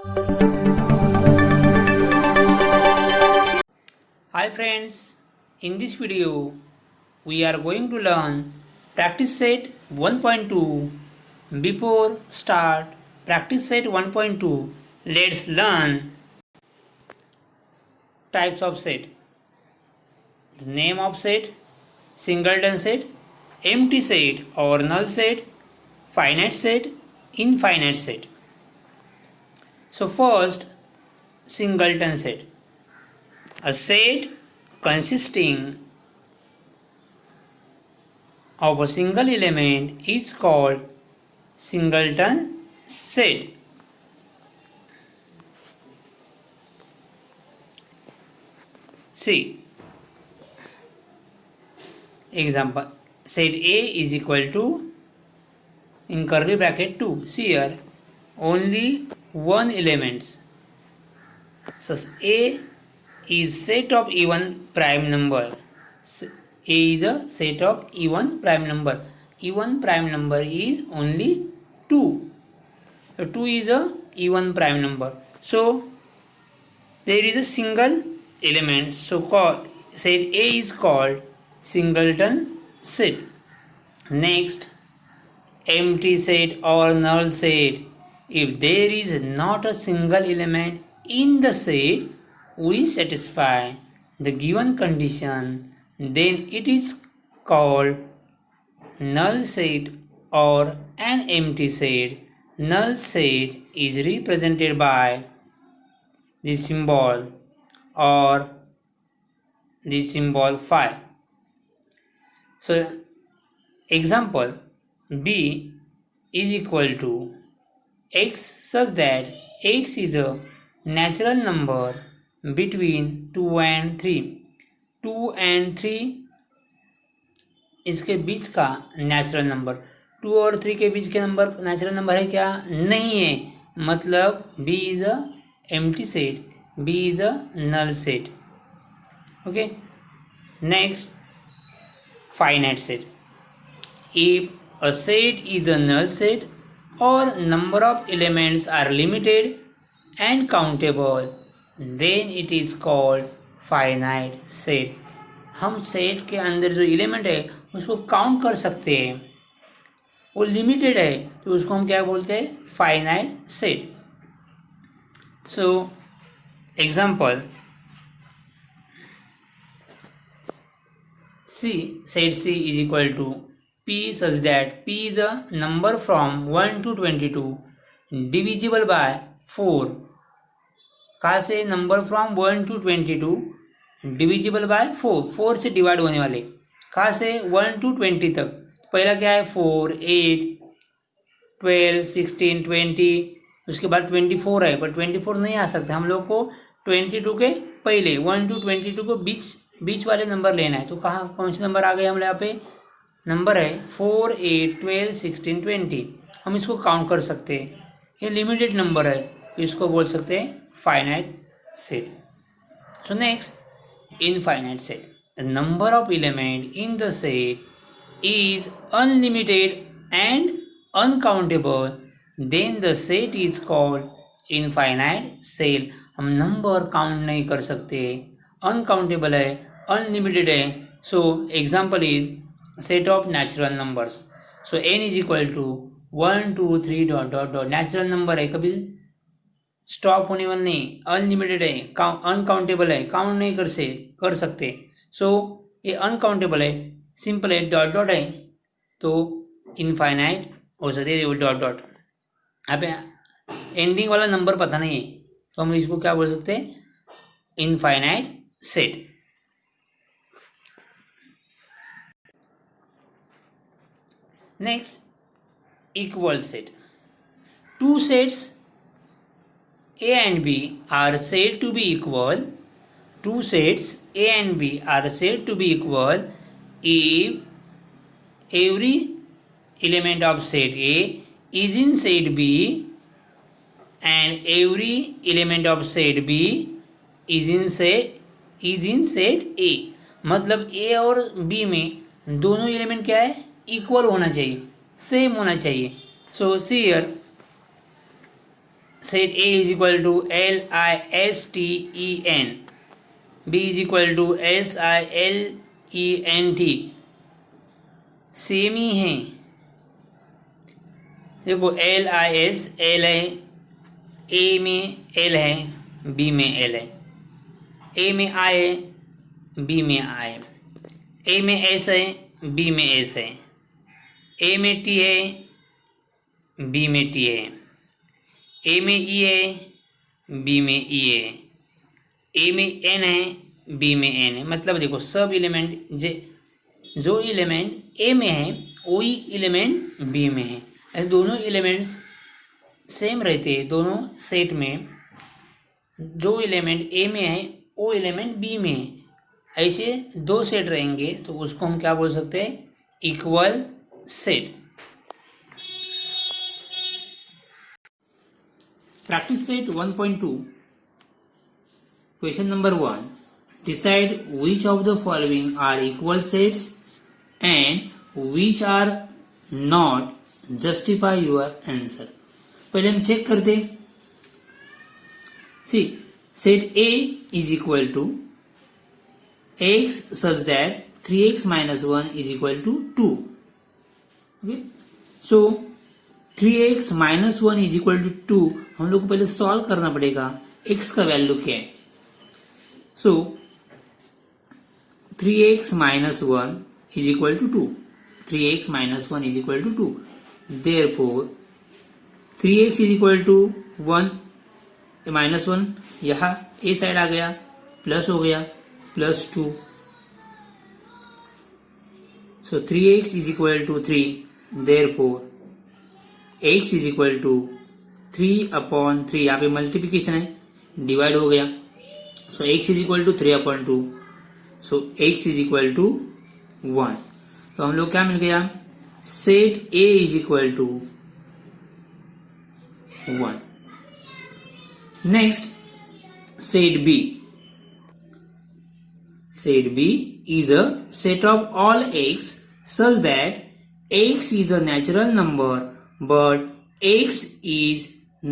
Hi friends, in this video we are going to learn practice set 1.2. Before start practice set 1.2, let's learn types of set. The name of set, singleton set, empty set or null set, finite set, infinite set. So first, singleton set. A set consisting of a single element is called singleton set. See, example, set A is equal to, in curly bracket 2. See here, only one elements. So A is set of even prime number. A is a set of even prime number. Even prime number is only 2. So 2 is a even prime number. So there is a single element. So called set A is called singleton set. Next, empty set or null set. If there is not a single element in the set we satisfy the given condition, then it is called null set or an empty set. Null set is represented by the symbol or the symbol phi. So example, b is equal to x such that x is a natural number between 2 and 3. 2 and 3 इसके बीच का natural number, 2 और 3 के बीच के number natural number है क्या? नहीं है. मतलब b is a empty set, b is a null set. Okay. Next, finite set. If a set is a null set और number of elements are limited and countable, then it is called finite set. हम set के अंदर जो element है उसको count कर सकते हैं, वो लिमिटेड है, तो उसको हम क्या बोलते हैं? Finite set. So example, C set C is equal to P such that P is a number from 1 to 22 divisible by 4. कहाँ से? Number from 1 to 22 divisible by 4. 4 से डिवाइड होने वाले. कहाँ से? 1 to 20 तक. पहला क्या है? 4, 8, 12, 16, 20. उसके बाद 24 है, पर 24 नहीं आ सकता. हम लोग को 22 के पहले 1 to 22 को बीच वाले नंबर लेना है. तो कहाँ कौन से नंबर आ गए हम यहाँ पे? नंबर है 4, 8, 12, 16, 20. हम इसको काउंट कर सकते हैं. ये लिमिटेड नंबर है, इसको बोल सकते हैं finite set. So next, infinite set. The number of element in the set is unlimited and uncountable, then the set is called infinite set. हम नंबर काउंट नहीं कर सकते, अनकाउंटेबल है, अनलिमिटेड है. So example is set of natural numbers. So n is equal to 1, 2, 3 dot dot dot. Natural number है, कभी stop होने वाला नहीं, अनलिमिटेड है, अनकाउंटेबल है, काउंट नहीं कर सकते. सो ये अनकाउंटेबल है, सिंपल है, डॉट डॉट है, तो इनफाइनाइट हो सकते हैं डॉट डॉट. आप एंडिंग वाला नंबर पता नहीं है, तो हम इसको क्या बोल सकते हैं? Infinite set. Next, equal set. Two sets A and B are said to be equal. Two sets A and B are said to be equal if every element of set A is in set B and every element of set B is in set A. मतलब A और B में दोनों element क्या है? Equal होना चाहिए, same होना चाहिए. So see here, set A is equal to LISTEN, B is equal to SILENT, same ही है। देखो LIS L है, A में L है, B में L है, A में I है, B में I है, A में S है, B में S है, A में T है, B में T है, A में E है, B में E है, A में N है, B में N है। मतलब देखो सब एलिमेंट जो एलिमेंट A में है वही एलिमेंट B में है। ऐसे दोनों एलिमेंट्स सेम रहते हैं दोनों सेट में। जो एलिमेंट A में है वो एलिमेंट B में है। ऐसे दो सेट रहेंगे तो उसको हम क्या बोल सकते हैं? Equal set. Practice set 1.2 question number 1, decide which of the following are equal sets and which are not, justify your answer। पहले हम चेक करते। सी set A is equal to x such that 3x minus 1 is equal to 2। okay, so 3x minus 1 is equal to 2 हम लोग को पहले solve करना पड़ेगा x का वैल्यू क्या है। so 3x minus 1 is equal to 2, 3x minus 1 is equal to 2, therefore 3x is equal to 1 minus 1 यहाँ a साइड आ गया प्लस हो गया plus 2, so 3x is equal to 3, therefore x is equal to 3/3। यहाँ पे multiplication है divide हो गया, so x is equal to 3/2, so x is equal to 1। तो हम लोग क्या मिल गया? Set A is equal to 1। Next set B। Set B is a set of all x such that x is a natural number but x is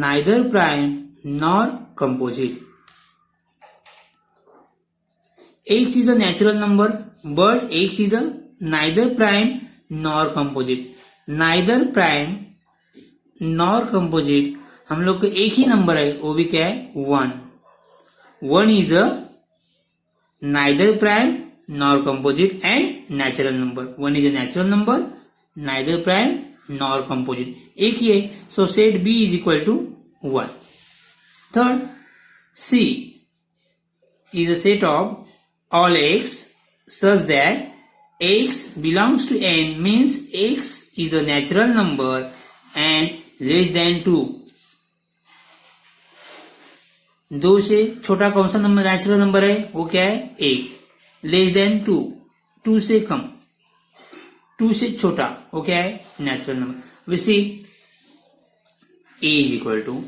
neither prime nor composite। x is a natural number but x is a neither prime nor composite। neither prime nor composite हम लोग को एक ही number है, वो भी क्या है? 1। 1 is a neither prime nor composite and natural number। 1 is a natural number, neither prime nor composite, एक ही है, so set B is equal to 1। Third, C is a set of all x such that x belongs to n means x is a natural number and less than 2। दो से छोटा कौन सा number natural number है? वो क्या है? 1। Less than 2, 2 से कम, 2 से छोटा, वो क्या है? Natural number. वैसे A इज इक्वल टू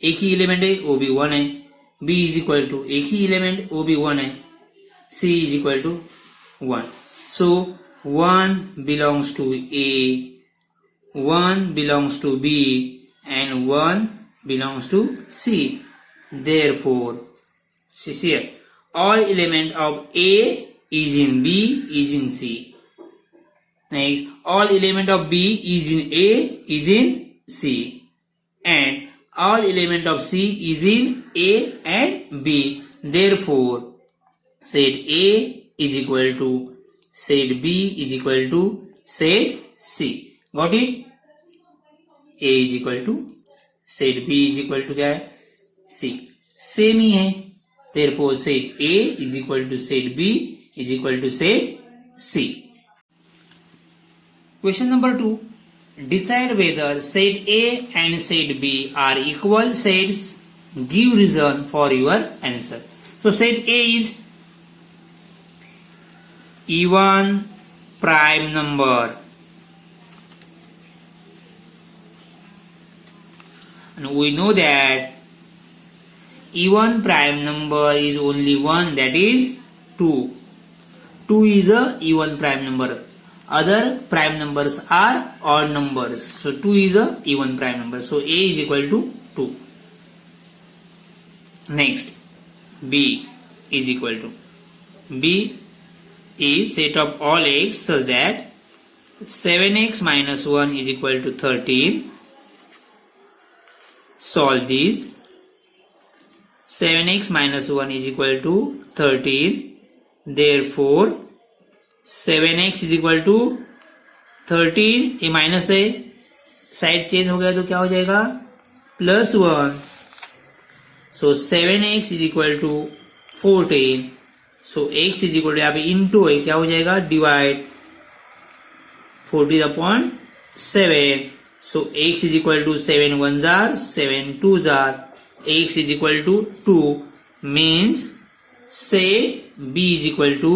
एक ही एलिमेंट है वो भी 1 है, B इज इक्वल टू एक ही एलिमेंट वो भी 1 है, C is equal to 1। So 1 belongs to A, 1 belongs to B and 1 belongs to C। Therefore, here all element of A is in B is in C। Next, all element of B is in A is in C, and all element of C is in A and B। Therefore, set A is equal to set B is equal to set C। Got it? A is equal to set B is equal to क्या है? C। Same ही है, therefore set A is equal to set B is equal to set C। Question number 2, decide whether set A and set B are equal sets, give reason for your answer। So set A is even prime number and we know that even prime number is only one, that is 2। 2 is a even prime number, other prime numbers are odd numbers, so 2 is a even prime number, so A is equal to 2. Next, B is equal to, B is set of all x such that 7x minus 1 is equal to 13. Solve these. 7x minus 1 is equal to 13. Therefore 7x is equal to 13. ये minus है, side change हो गया तो क्या हो जाएगा, plus 1. So 7x is equal to 14. So x is equal to, यहाँ पे इंटू है, क्या हो जाएगा, divide 40/7. So x is equal to 7 1s are 7 2s are, x is equal to 2, means set B is equal to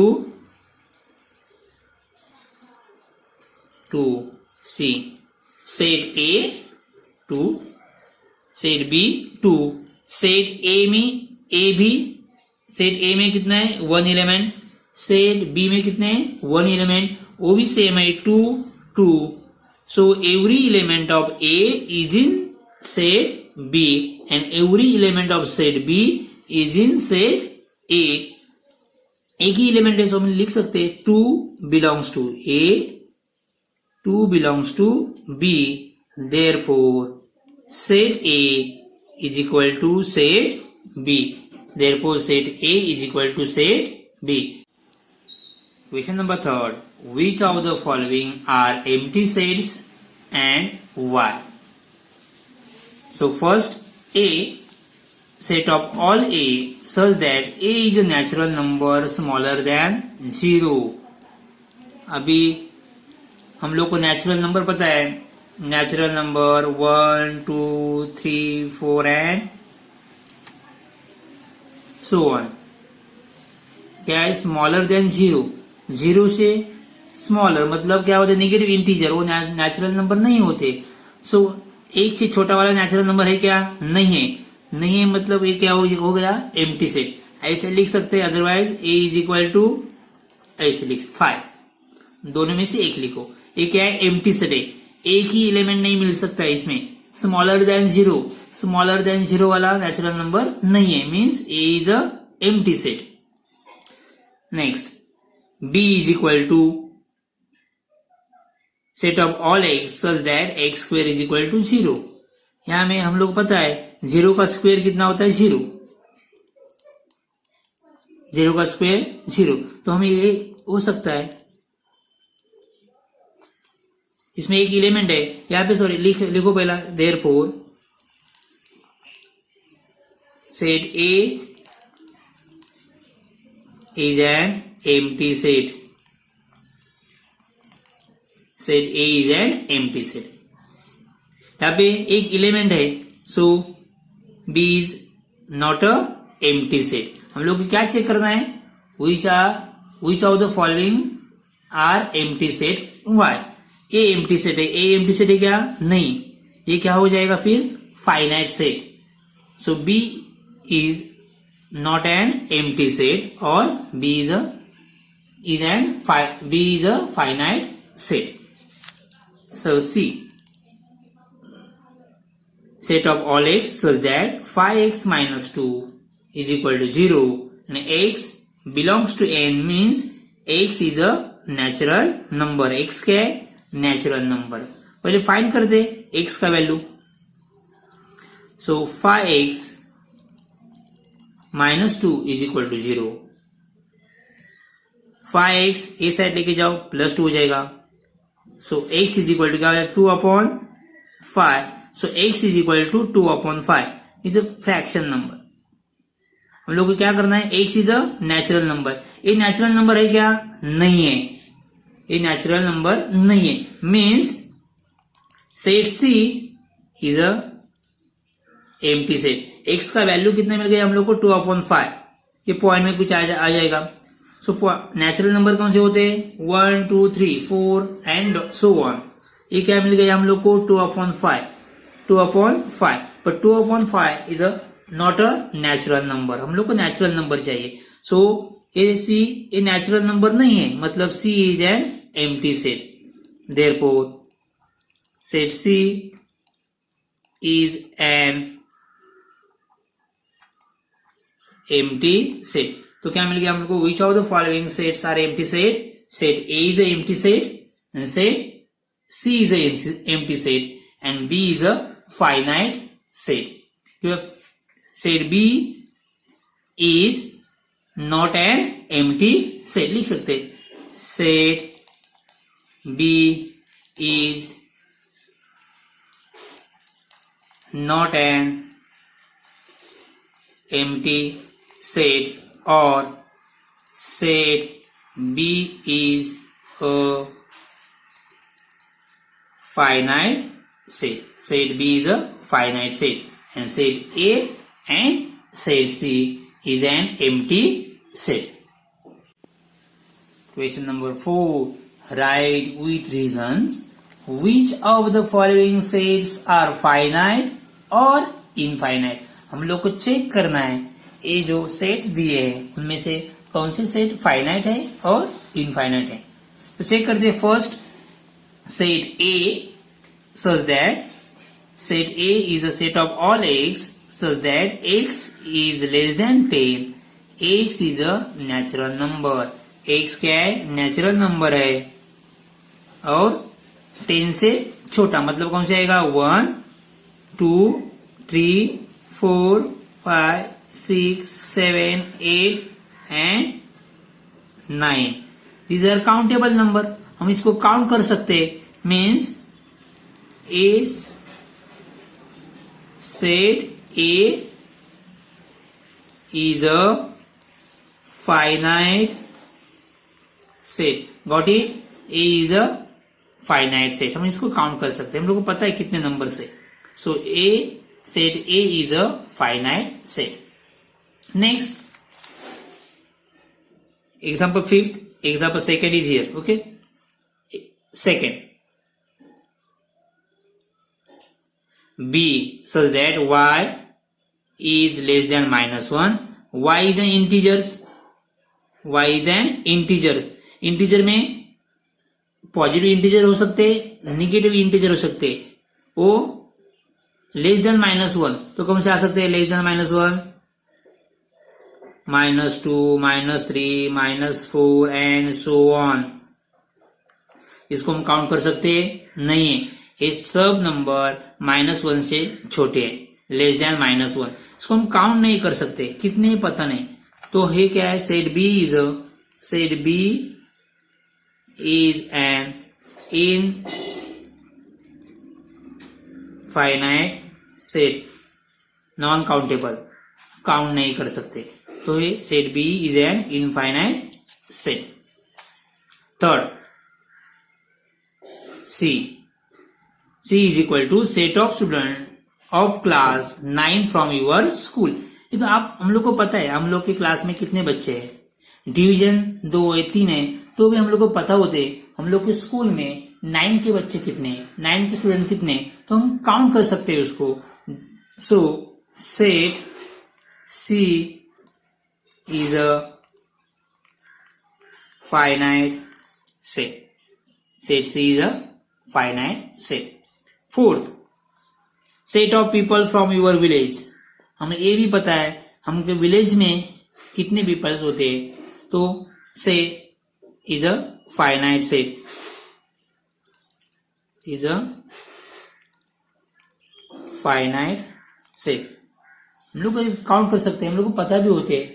2. C, set A 2, set B 2, set A में A भी, set A में कितना है, 1 element, set B में कितने हैं, 1 element, वो भी सेम है, 2 2. So every element of A is in set B and every element of set B is in set A. एक ही एलिमेंट है, सो हम लिख सकते हैं 2 belongs to A, 2 belongs to B. Therefore set A is equal to set B. Therefore set A is equal to set B. Question number 3. Which of the following are empty sets and why? So first, A, set of all A such that A is a natural number smaller than 0. अभी हम लोग को natural number पता है, natural number 1 2 3 4 and so on. क्या है, smaller than 0. 0 से smaller मतलब क्या होता है, नेगेटिव इंटीजर, वो नेचुरल नंबर नहीं होते. सो एक से छोटा वाला नेचुरल नंबर है क्या, नहीं है. नहीं है मतलब ये क्या हो गया, एम्प्टी सेट. ऐसे लिख सकते हैं, otherwise A is equal to, ऐसे लिख 5. दोनों में से एक लिखो. ये क्या है, एम्प्टी सेट है, एक ही एलिमेंट नहीं मिल सकता इसमें. स्मॉलर देन 0, स्मॉलर देन 0 वाला नेचुरल नंबर नहीं है, means A is a empty set. Next, B is equal to set of all x such that x square is equal to 0. यहां में हम लोग पता है 0 का स्क्वायर कितना होता है, 0. 0 का स्क्वायर 0. तो हमें ये हो सकता है, इसमें एक एलिमेंट है, यहाँ पे सॉरी लिखो पहला, therefore set A is an empty set. Set A is an empty set. यहाँ पे एक एलिमेंट है, सो B is not a empty set. हम लोग को क्या चेक करना है, which of the following are empty set? Why? A empty set है, A empty set है क्या, नहीं. ये क्या हो जाएगा फिर, finite set. So B is not an empty set or B is a finite set. So C, set of all x such that 5x minus 2 is equal to 0 and x belongs to n, means x is a natural number. x क्या है, natural number. पहले find कर दे x का value. So 5x minus 2 is equal to 0. 5x ए side लेके जाओ, plus 2 हो जाएगा. So x is equal to क्या है, 2/5. So x is equal to 2/5 is a fraction number. हम लोग को क्या करना है, x is a natural number. ये नेचुरल नंबर है क्या, नहीं है, ये नेचुरल नंबर नहीं है, means set C is a empty set. x का वैल्यू कितना मिल गया हम लोग को, 2/5. ये पॉइंट में कुछ आ जाएगा. सो नेचुरल नंबर कौन से होते हैं, 1 2 3 4 एंड सो ऑन. ये क्या मिल गया हम लोग को, 2/5. But 2/5 is not a natural number. हम लोग को नेचुरल नंबर चाहिए. सो ये नेचुरल नंबर नहीं है, मतलब C is an empty set. Therefore set C is an empty set. तो क्या मिल गया हमको, which of the following sets are empty set? Set A is a empty set and set C is a empty set and B is a finite set. Set B is not an empty set, लिख सकते set B is not an empty set or set B is a finite set. Set B is a finite set and set A and set C is an empty set. Question number 4. Write with reasons which of the following sets are finite और infinite. हम लोग को check करना है ये जो sets दिए हैं उनमें से कौन से सेट फाइनाइट है और इनफाइनाइट है। तो चेक करते हैं। First set A such that set A is a set of all x such that x is less than 10। X is a natural number. X क्या है? नेचुरल नंबर है और 10 से छोटा, मतलब कौन सा आएगा? 1 2 3 4 5 6 7 8 and 9। These are countable number. हम इसको काउंट कर सकते हैं। Means a set A is a finite set. Got it? A is a finite set. हम इसको काउंट कर सकते हैं, हम लोग को पता है कितने नंबर से। So A set A is a finite set. Next example 5th, example 2nd is here. Okay, second B such that y is less than -1। y is an integers, y is an integer। Integer में positive integer हो सकते, negative integer हो सकते। वो less than -1 तो कौन से आ सकते हैं? Less than -1, -2, -3, -4 and so on. इसको हम काउंट कर सकते हैं? नहीं है। ये सब नंबर -1 से छोटे हैं, लेस देन -1। इसको हम काउंट नहीं कर सकते, कितने पता नहीं। तो ये क्या है? Set B is an infinite set, non countable, count नहीं कर सकते। तो ये set B is an infinite set. Third C is equal to set of student of class 9 from your school. ये तो आप हम लोग को पता है हम लोग की क्लास में कितने बच्चे हैं। डिवीजन 2 है 3 है तो भी हम लोग को पता होते हम लोग के स्कूल में 9 के बच्चे कितने, 9 के स्टूडेंट कितने, तो हम काउंट कर सकते हैं उसको। So set C is a finite set. Set C is a finite set. Fourth set of people from your village. हमें ये भी पता है हमके विलेज में कितने पीपल्स होते हैं, तो से is a finite set, is a finite set। हम लोग काउंट कर सकते हैं, हम लोग को पता भी होते हैं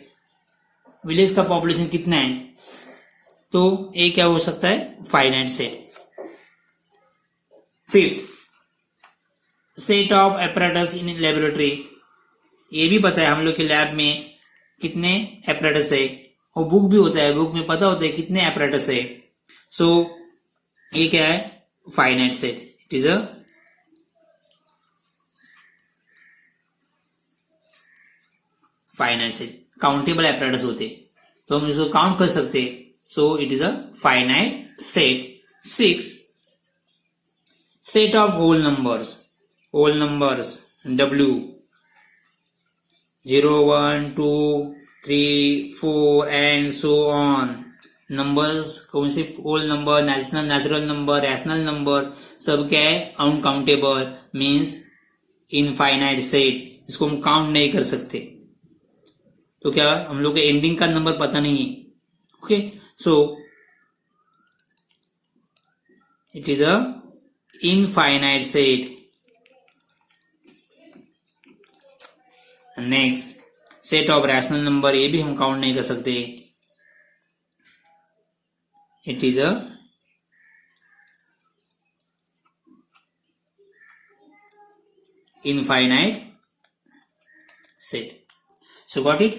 विलेज का पॉपुलेशन कितना है, तो ये क्या हो सकता है? Finite set. Fifth set of apparatus in laboratory. ये भी पता है हम लोग के लैब में कितने एपरेटस है, और बुक भी होता है, बुक में पता होता है कितने एपरेटस है। सो ये क्या है? Finite set. It is a finite set. Countable apparatus होते तो हम इसको काउंट कर सकते। So it is a finite set. 6 set of whole numbers W 0 1 2 3 4 and so on. Numbers कौन से? Whole number, natural number, rational number, सब क्या है? Uncountable, means infinite set. इसको हम काउंट नहीं कर सकते। तो क्या हम लोग को एंडिंग का नंबर पता नहीं है. Okay, so it is a infinite set. Next, set of rational number, ये भी हम काउंट नहीं कर सकते. It is a infinite set. So got it?